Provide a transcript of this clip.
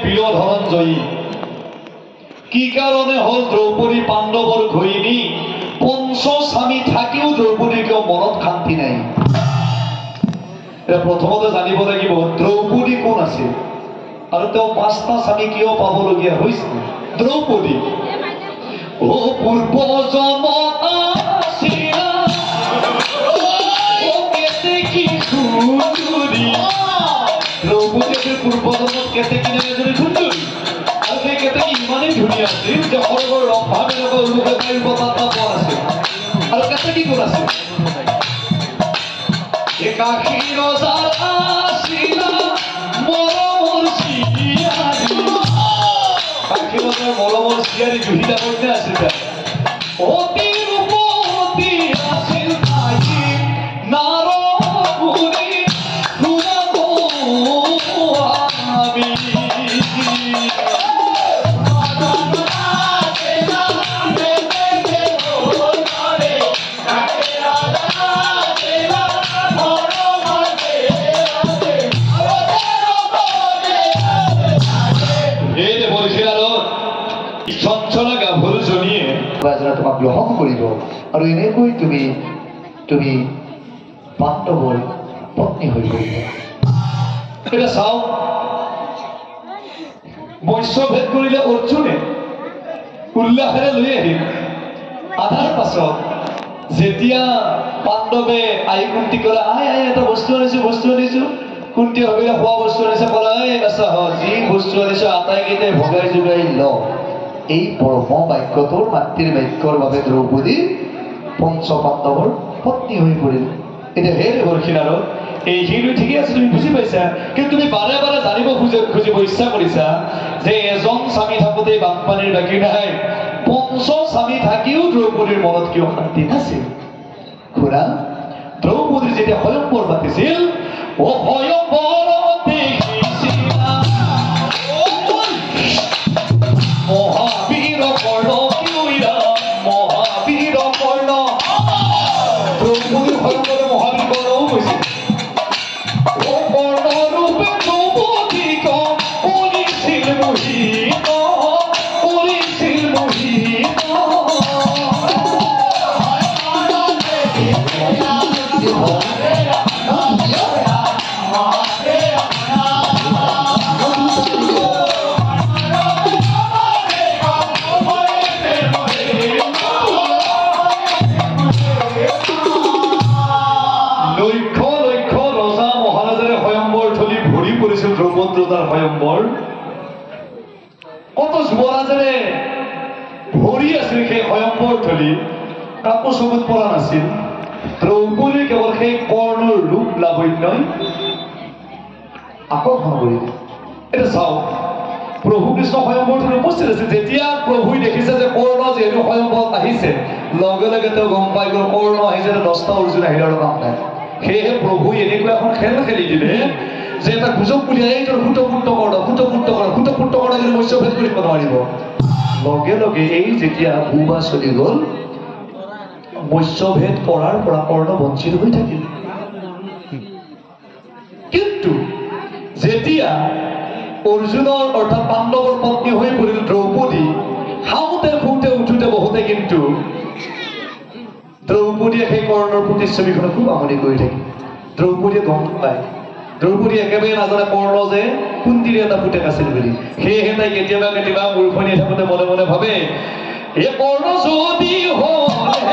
বীৰ ধনঞ্জয়ী কি কাৰণে হল দ্ৰৌপদী পাণ্ডৱৰ ঘৈণী পঞ্চস্বামী থাকিও দ্ৰৌপদীৰ কিয় মনত শান্তি নাই প্ৰথমতে জানিব লাগিব দ্ৰৌপদী কোন আছিল আৰু তেওঁ পাঁচটা স্বামী কিয় পাবলগীয়া হৈছিল দ্ৰৌপদী ও পূৰ্ব জন্ম আসিলা ও কেতে কি সুন্দৰী দ্ৰৌপদীৰ পূৰ্ব জন্মত কেতে কি নামে এজনী সুন্দৰী আৰু সেই কেতে কি ইমানেই ধুনীয়া আছিল যে সৰ্বৰ ৰম্ভাবিলাকৰ উলুকে পাই উপতাত্মা পোৱা আছিল আৰু কেতে কি কোন আছিল একাশী ৰজাৰ আছিলা মৰমৰ জীয়াৰী একাশী ৰজাৰ মৰমৰ জীয়াৰী দুহিতা কন্যা আছিল অতি ৰূপৱতী আছিল তাই নাৰপুৰী শুনাব আমি তোমাক গ্ৰহণ কৰিব আৰু এনেকৈ তুমি পাণ্ডৱৰ পত্নী হৈ পৰিব এটা চাও বৈশ্যভেদ কৰিলে অৰ্জুনে উল্লাসেৰে লৈ আহিল আধাৰ পাছত যেতিয়া পাণ্ডৱে আহি কুন্তি ক'লে আই এটা বস্তু আনিছো কুন্তি ভাবিলে খোৱা বস্তু আনিছে ক'লে যি বস্তু আনিছো আটাইকেইটাই ভগাই যোগাই ল এই পৰম বাক্যটোৰ মাতৃৰ বাক্যৰ বাবে দ্ৰৌপদী পঞ্চ পাণ্ডৱৰ পত্নী হৈ পৰিল এতিয়া হে দেৱৰখিনাৰ এইখিনি ঠিকেই আছে তুমি বুজি পাইছা কিন্তু তুমি বাৰে বাৰে জানিব খুজিব ইচ্ছা কৰিছা যে এজন স্বামী থাকোঁতে বানপানীৰ বাকী নাই পঞ্চ স্বামী থাকিও দ্ৰৌপদীৰ মনত কিয় শান্তি নাছিল খুৰা দ্ৰৌপদীৰ যেতিয়া স্বয়ংবৰ পাতিছিল ও স্বয়ংবৰ দেখিছিলা মহাবীৰ কৰ্ণ কিউৰা মহাবীৰ কৰ্ণ দ্ৰৌপদীৰ স্বয়ংবৰে মহাবীৰ কৰ্ণও কৈছিল ও কৰ্ণ ৰূপে দ্ৰৌপদীক কৰিছিল মোহিত স্বয়ম্বৰ কত যুৱৰাজেৰে ভৰি আছিল সেই স্বয়ম্বৰ থলী কাকো চকুত পৰা নাছিল দ্ৰৌপদী কেৱল সেই কৰ্ণৰ ৰূপ লাৱণ্যই আকৰ্ষণ কৰিলে এটা চাওক প্ৰভু কৃষ্ণ স্বয়ম্বৰ থলী উপস্থিত আছিল যেতিয়া প্ৰভুই দেখিছে যে কৰ্ণ যিহেতু স্বয়ম্বৰত আহিছে লগে লগে তেওঁ গম পাই গ'ল কৰ্ণ আহিছে 10টা অৰ্জুন আহিল আৰু কাম নাই সেয়েহে প্ৰভুই এনেকুৱা এখন খেল খেলি দিলে যে এটা গুজব উলিয়াই এই হুতপুত্ৰ কৰা যদি মৎস্যভেদ কৰিব নোৱাৰিব লগে লগে এই যেতিয়া ভূবা চলি গ'ল মৎস্যভেদ কৰাৰ পৰা কৰ্ণ বঞ্চিত হৈ থাকিল কিন্তু যেতিয়া অৰ্জুনৰ অৰ্থাৎ পাণ্ডৱৰ পত্নী হৈ পৰিল দ্ৰৌপদী খাওঁতে শুওঁতে উঠোঁতে বহুতে কিন্তু দ্ৰৌপদীয়ে সেই কৰ্ণৰ প্ৰতিচ্ছবিখনত খুব আমনি কৰি থাকিল দ্ৰৌপদীয়ে গম পায় দ্ৰৌপদী একেবাৰে নাজানে কৰ্ণ যে কুন্তিৰ এটা পুতেক আছিল বুলি সেয়েহে তাই কেতিয়াবা মূৰখনি থাকোঁতে মনে মনে ভাবে এ কৰ্ণ যদি হলে